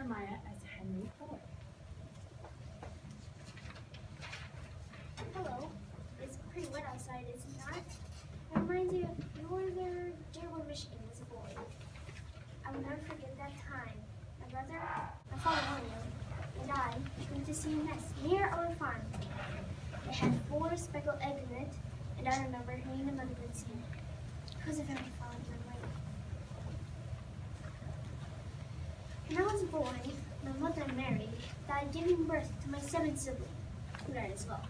Jeremiah as Henry Ford. Hello. It's pretty wet outside, is it not? It reminds you of northern Dearborn, Michigan as a boy. I will never forget that time. My brother, my father William, and I went to see a nest near our farm. It had 4 speckled eggs in it, and I remember hearing a mother bird sing. It was a very fond memory. When I was a boy, my mother Mary died giving birth to my 7th sibling, who died as well.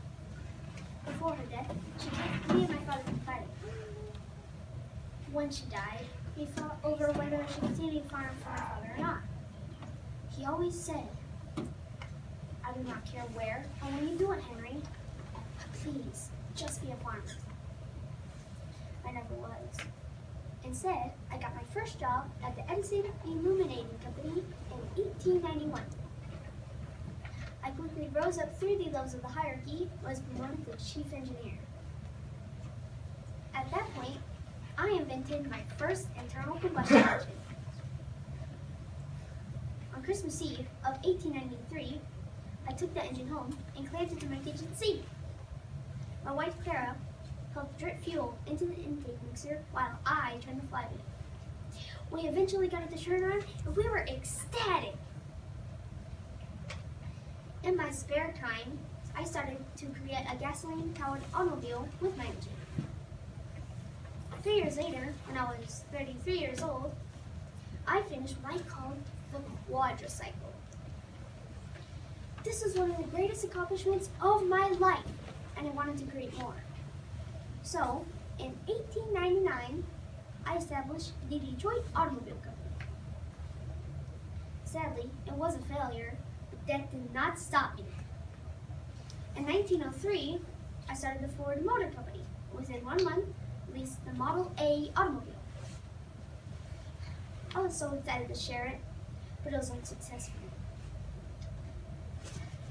Before her death, she kept me and my father from fighting. When she died, we fought over whether I should continue to farm for my father or not. He always said, "I do not care where or when you do it, Henry. Please, just be a farmer." I never was. Instead, I got my first job at the Edison Illuminating Company in 1891. I quickly rose up through the levels of the hierarchy and was promoted to chief engineer. At that point, I invented my first internal combustion engine. On Christmas Eve of 1893, I took the engine home and clamped it to my kitchen sink. My wife Clara helped drip fuel into the intake mixer while I turned the flywheel. We eventually got it to turn on and we were ecstatic. In my spare time, I started to create a gasoline-powered automobile with my engine. 3 years later, when I was 33 years old, I finished what I called the quadricycle. This is one of the greatest accomplishments of my life, and I wanted to create more. So, in 1899, I established the Detroit Automobile Company. Sadly, it was a failure, but that did not stop me. In 1903, I started the Ford Motor Company. Within 1 month, released the Model A automobile. I was so excited to share it, but it was unsuccessful.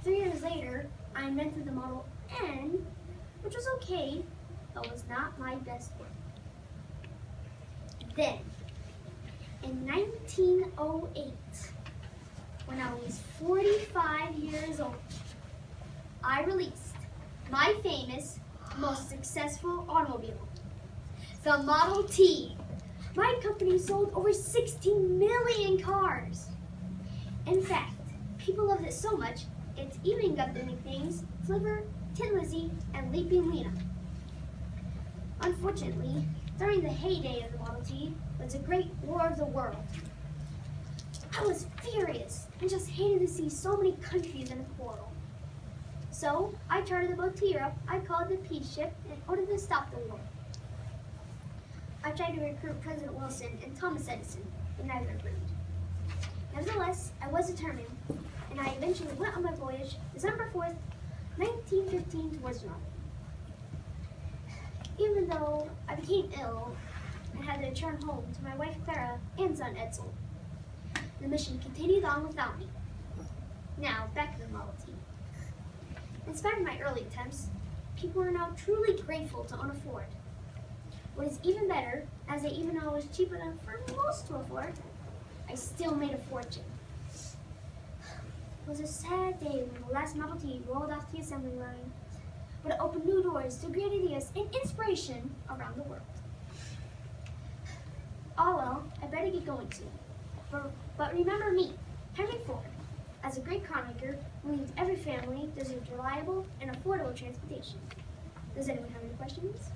3 years later, I invented the Model N, which was okay, but was not my best work. Then, in 1908, when I was 45 years old, I released my famous, most successful automobile, the Model T. My company sold over 16 million cars. In fact, people loved it so much, it's even got the nicknames Flipper, Tin Lizzie, and Leaping Lena. Unfortunately, during the heyday of the Model T was a great war of the world. I was furious and just hated to see so many countries in a quarrel. So I chartered a boat to Europe I called the Peace Ship in order to stop the war. I tried to recruit President Wilson and Thomas Edison, but neither agreed. Nevertheless, I was determined, and I eventually went on my voyage December 4th, 1915 towards Norway. Even though I became ill and had to return home to my wife Clara and son Edsel, the mission continued on without me. Now, back to the Model T. In spite of my early attempts, people are now truly grateful to own a Ford. What is even better, as even though it was cheap enough for most to afford, I still made a fortune. It was a sad day when the last Model T rolled off the assembly line, but it opened new doors to great ideas and inspiration around the world. Oh well, I better get going soon. But remember me, Henry Ford, as a great car maker who believes every family deserves reliable and affordable transportation. Does anyone have any questions?